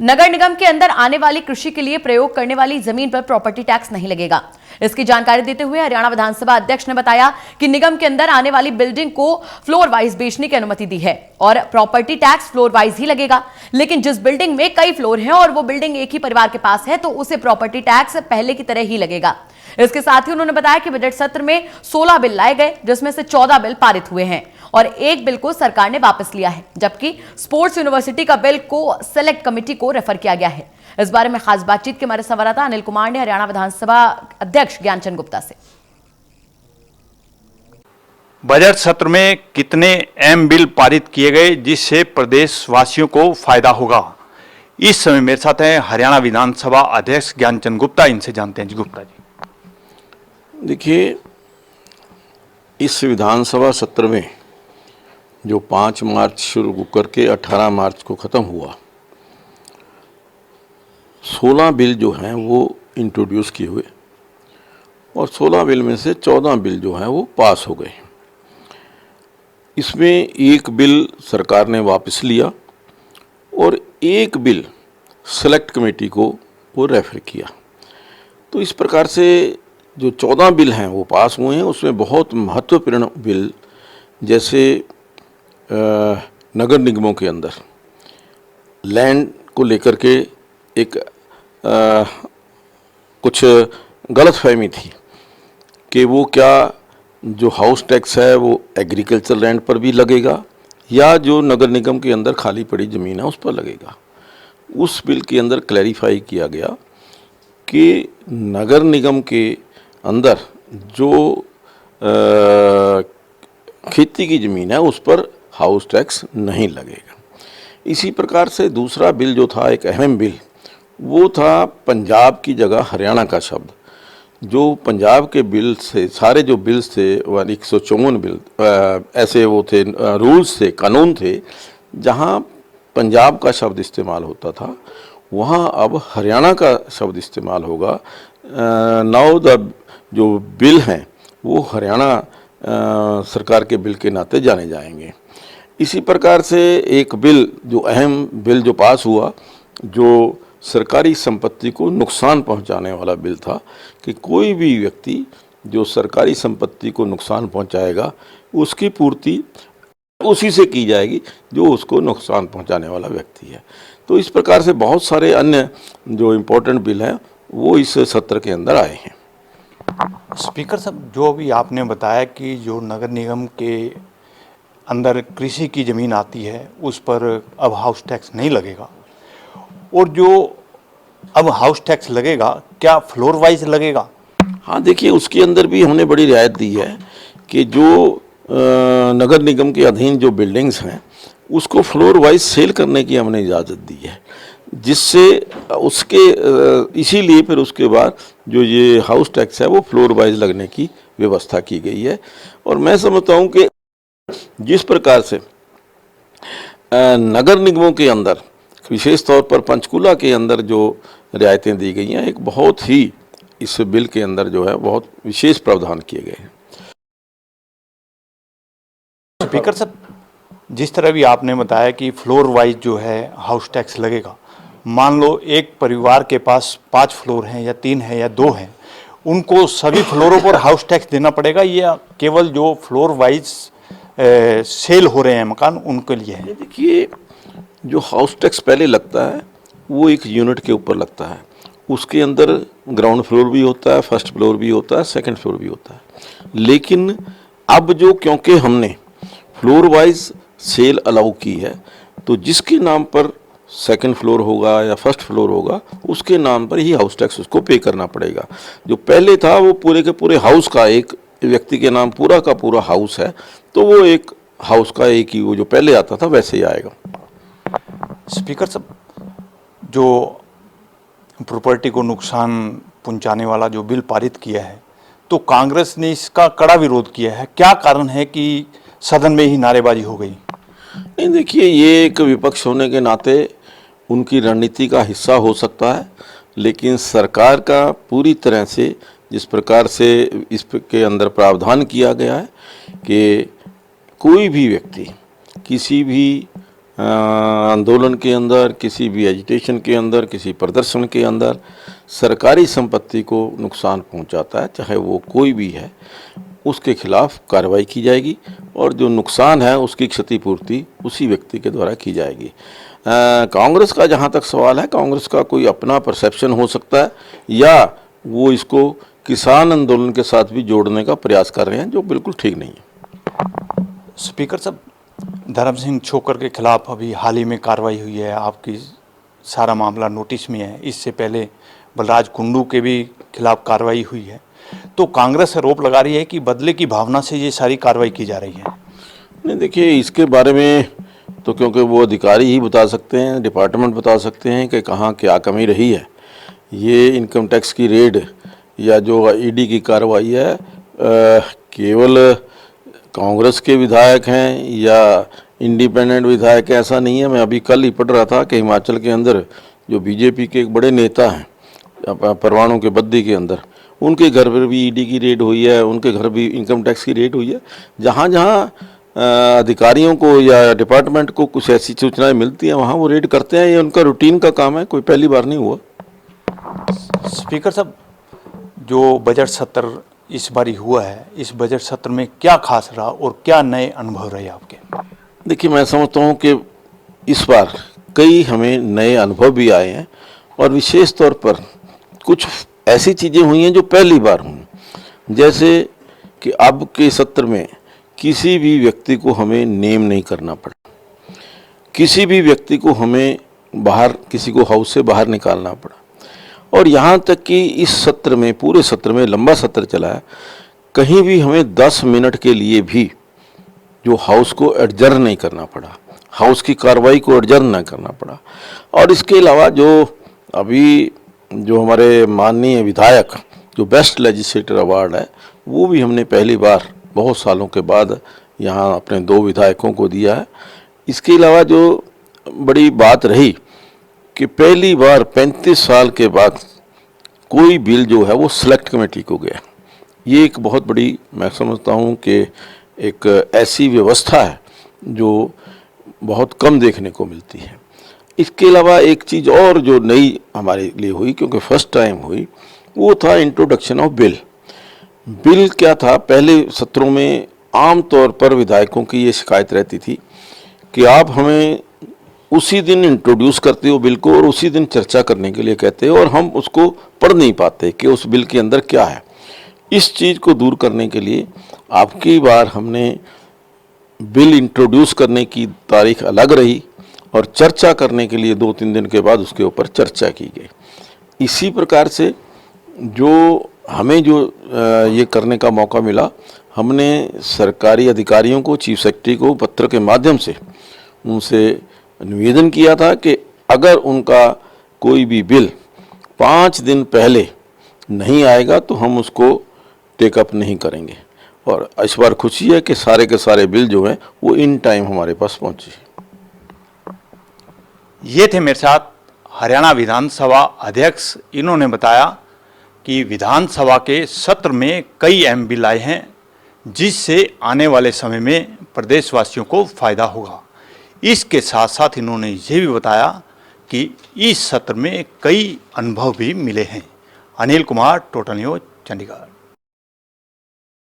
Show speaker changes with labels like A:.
A: नगर निगम के अंदर आने वाली कृषि के लिए प्रयोग करने वाली जमीन पर प्रॉपर्टी टैक्स नहीं लगेगा। इसकी जानकारी देते हुए हरियाणा विधानसभा अध्यक्ष ने बताया कि निगम के अंदर आने वाली बिल्डिंग को फ्लोर वाइज बेचने की अनुमति दी है और प्रॉपर्टी टैक्स फ्लोर वाइज ही लगेगा। लेकिन जिस बिल्डिंग में कई फ्लोर हैं और वो बिल्डिंग एक ही परिवार के पास है तो उसे प्रॉपर्टी टैक्स पहले की तरह ही लगेगा। इसके साथ ही उन्होंने बताया कि बजट सत्र में 16 बिल लाए गए, जिसमें से 14 बिल पारित हुए हैं और एक बिल को सरकार ने वापस लिया है, जबकि स्पोर्ट्स यूनिवर्सिटी का बिल को सेलेक्ट कमेटी को रेफर किया गया है। इस बारे में खास बातचीत के हमारे संवाददाता अनिल कुमार ने हरियाणा विधानसभा अध्यक्ष ज्ञानचंद गुप्ता से।
B: बजट सत्र में कितने अहम बिल पारित किए गए जिससे प्रदेशवासियों को फायदा होगा, इस समय मेरे साथ हैं हरियाणा विधानसभा अध्यक्ष ज्ञानचंद गुप्ता। इनसे जानते हैं। जी गुप्ता जी,
C: देखिए, इस विधानसभा सत्र में जो 5 मार्च शुरू करके 18 मार्च को ख़त्म हुआ, 16 बिल जो हैं वो इंट्रोड्यूस किए हुए और 16 बिल में से 14 बिल जो हैं वो पास हो गए। इसमें एक बिल सरकार ने वापस लिया और एक बिल सेलेक्ट कमेटी को वो रेफर किया। तो इस प्रकार से जो 14 बिल हैं वो पास हुए हैं। उसमें बहुत महत्वपूर्ण बिल, जैसे नगर निगमों के अंदर लैंड को लेकर के एक कुछ गलतफहमी थी कि वो क्या जो हाउस टैक्स है वो एग्रीकल्चर लैंड पर भी लगेगा या जो नगर निगम के अंदर खाली पड़ी ज़मीन है उस पर लगेगा। उस बिल के अंदर क्लैरिफाई किया गया कि नगर निगम के अंदर जो खेती की ज़मीन है उस पर हाउस टैक्स नहीं लगेगा। इसी प्रकार से दूसरा बिल जो था, एक अहम बिल, वो था पंजाब की जगह हरियाणा का शब्द। जो पंजाब के बिल से सारे जो बिल्स थे 154 बिल ऐसे वो थे, रूल्स थे, कानून थे, जहाँ पंजाब का शब्द इस्तेमाल होता था वहाँ अब हरियाणा का शब्द इस्तेमाल होगा। नाउ द जो बिल हैं वो हरियाणा सरकार के बिल के नाते जाने जाएंगे। इसी प्रकार से एक बिल जो अहम बिल जो पास हुआ, जो सरकारी संपत्ति को नुकसान पहुंचाने वाला बिल था कि कोई भी व्यक्ति जो सरकारी संपत्ति को नुकसान पहुंचाएगा उसकी पूर्ति उसी से की जाएगी जो उसको नुकसान पहुंचाने वाला व्यक्ति है। तो इस प्रकार से बहुत सारे अन्य जो इम्पोर्टेंट बिल हैं वो इस सत्र के अंदर आए हैं।
B: स्पीकर साहब, जो अभी आपने बताया कि जो नगर निगम के अंदर कृषि की ज़मीन आती है उस पर अब हाउस टैक्स नहीं लगेगा, और जो अब हाउस टैक्स लगेगा क्या फ्लोर वाइज लगेगा?
C: हाँ, देखिए, उसके अंदर भी हमने बड़ी रियायत दी है कि जो नगर निगम के अधीन जो बिल्डिंग्स हैं उसको फ्लोर वाइज सेल करने की हमने इजाज़त दी है, जिससे उसके इसीलिए फिर उसके बाद जो ये हाउस टैक्स है वो फ्लोर वाइज लगने की व्यवस्था की गई है। और मैं समझता हूँ कि जिस प्रकार से नगर निगमों के अंदर विशेष तौर पर पंचकूला के अंदर जो रियायतें दी गई हैं, एक बहुत ही इस बिल के अंदर जो है बहुत विशेष प्रावधान किए गए हैं।
B: स्पीकर साहब, जिस तरह भी आपने बताया कि फ्लोर वाइज जो है हाउस टैक्स लगेगा, मान लो एक परिवार के पास 5 फ्लोर हैं या 3 हैं या 2 हैं, उनको सभी फ्लोरों पर हाउस टैक्स देना पड़ेगा या केवल जो फ्लोर वाइज सेल हो रहे हैं मकान उनके लिए है?
C: देखिए, जो हाउस टैक्स पहले लगता है वो एक यूनिट के ऊपर लगता है। उसके अंदर ग्राउंड फ्लोर भी होता है, फर्स्ट फ्लोर भी होता है, सेकंड फ्लोर भी होता है। लेकिन अब जो क्योंकि हमने फ्लोर वाइज सेल अलाउ की है तो जिसके नाम पर सेकंड फ्लोर होगा या फर्स्ट फ्लोर होगा उसके नाम पर ही हाउस टैक्स उसको पे करना पड़ेगा। जो पहले था वो पूरे के पूरे हाउस का, एक व्यक्ति के नाम पूरा का पूरा हाउस है तो वो एक हाउस का एक ही वो जो पहले आता था वैसे ही आएगा।
B: स्पीकर साहब, जो प्रॉपर्टी को नुकसान पहुंचाने वाला जो बिल पारित किया है तो कांग्रेस ने इसका कड़ा विरोध किया है, क्या कारण है कि सदन में ही नारेबाजी हो गई?
C: नहीं, देखिए, ये एक विपक्ष होने के नाते उनकी रणनीति का हिस्सा हो सकता है, लेकिन सरकार का पूरी तरह से जिस प्रकार से इसके अंदर प्रावधान किया गया है कि कोई भी व्यक्ति किसी भी आंदोलन के अंदर, किसी भी एजिटेशन के अंदर, किसी प्रदर्शन के अंदर सरकारी संपत्ति को नुकसान पहुंचाता है, चाहे वो कोई भी है, उसके खिलाफ कार्रवाई की जाएगी और जो नुकसान है उसकी क्षतिपूर्ति उसी व्यक्ति के द्वारा की जाएगी। कांग्रेस का जहां तक सवाल है, कांग्रेस का कोई अपना परसेप्शन हो सकता है या वो इसको किसान आंदोलन के साथ भी जोड़ने का प्रयास कर रहे हैं, जो बिल्कुल ठीक नहीं है।
B: स्पीकर साहब, धर्म सिंह छोकर के खिलाफ अभी हाल ही में कार्रवाई हुई है, आपकी सारा मामला नोटिस में है। इससे पहले बलराज कुंडू के भी खिलाफ कार्रवाई हुई है। तो कांग्रेस आरोप लगा रही है कि बदले की भावना से ये सारी कार्रवाई की जा रही है।
C: नहीं, देखिए, इसके बारे में तो क्योंकि वो अधिकारी ही बता सकते हैं, डिपार्टमेंट बता सकते हैं कि कहाँ क्या कमी रही है। ये इनकम टैक्स की रेड या जो ईडी की कार्रवाई है, केवल कांग्रेस के विधायक हैं या इंडिपेंडेंट विधायक, ऐसा नहीं है। मैं अभी कल ही पढ़ रहा था कि हिमाचल के अंदर जो बीजेपी के एक बड़े नेता हैं परवाणु के बद्दी के अंदर, उनके घर पर भी ईडी की रेड हुई है, उनके घर भी इनकम टैक्स की रेड हुई है। जहाँ जहाँ अधिकारियों को या डिपार्टमेंट को कुछ ऐसी सूचनाएं मिलती हैं, वहाँ वो रेड करते हैं। ये उनका रूटीन का काम है, कोई पहली बार नहीं हुआ।
B: स्पीकर साहब, जो बजट सत्र इस बारी हुआ है, इस बजट सत्र में क्या खास रहा और क्या नए अनुभव रहे आपके?
C: देखिए, मैं समझता हूँ कि इस बार कई हमें नए अनुभव भी आए हैं और विशेष तौर पर कुछ ऐसी चीज़ें हुई हैं जो पहली बार हुई। जैसे कि अब के सत्र में किसी भी व्यक्ति को हमें नेम नहीं करना पड़ा, किसी भी व्यक्ति को हमें बाहर, किसी को हाउस से बाहर निकालना पड़ा। और यहाँ तक कि इस सत्र में, पूरे सत्र में, लंबा सत्र चला है, कहीं भी हमें 10 मिनट के लिए भी जो हाउस को एडजर्न नहीं करना पड़ा, हाउस की कार्रवाई को एडजर्न नहीं करना पड़ा। और इसके अलावा जो हमारे माननीय विधायक, जो बेस्ट लेजिस्लेटर अवार्ड है, वो भी हमने पहली बार बहुत सालों के बाद यहाँ अपने 2 विधायकों को दिया है। इसके अलावा जो बड़ी बात रही कि पहली बार 35 साल के बाद कोई बिल जो है वो सेलेक्ट कमेटी को गया। ये एक बहुत बड़ी, मैं समझता हूँ कि एक ऐसी व्यवस्था है जो बहुत कम देखने को मिलती है। इसके अलावा एक चीज़ और जो नई हमारे लिए हुई, क्योंकि फर्स्ट टाइम हुई, वो था इंट्रोडक्शन ऑफ बिल। बिल क्या था, पहले सत्रों में आम तौर पर विधायकों की ये शिकायत रहती थी कि आप हमें उसी दिन इंट्रोड्यूस करते हो बिल को और उसी दिन चर्चा करने के लिए कहते हो और हम उसको पढ़ नहीं पाते कि उस बिल के अंदर क्या है। इस चीज़ को दूर करने के लिए आपकी बार हमने बिल इंट्रोड्यूस करने की तारीख अलग रही और चर्चा करने के लिए 2-3 दिन के बाद उसके ऊपर चर्चा की गई। इसी प्रकार से हमें ये करने का मौका मिला, हमने सरकारी अधिकारियों को, चीफ सेक्रेटरी को पत्र के माध्यम से उनसे निवेदन किया था कि अगर उनका कोई भी बिल 5 दिन पहले नहीं आएगा तो हम उसको टेकअप नहीं करेंगे। और इस बार खुशी है कि सारे के सारे बिल जो हैं वो इन टाइम हमारे पास पहुंचे।
B: ये थे मेरे साथ हरियाणा विधानसभा अध्यक्ष। इन्होंने बताया कि विधानसभा के सत्र में कई अहम बिल आए हैं जिससे आने वाले समय में प्रदेशवासियों को फायदा होगा। इसके साथ साथ इन्होंने ये भी बताया कि इस सत्र में कई अनुभव भी मिले हैं। Anil Kumar, total news, Chandigarh.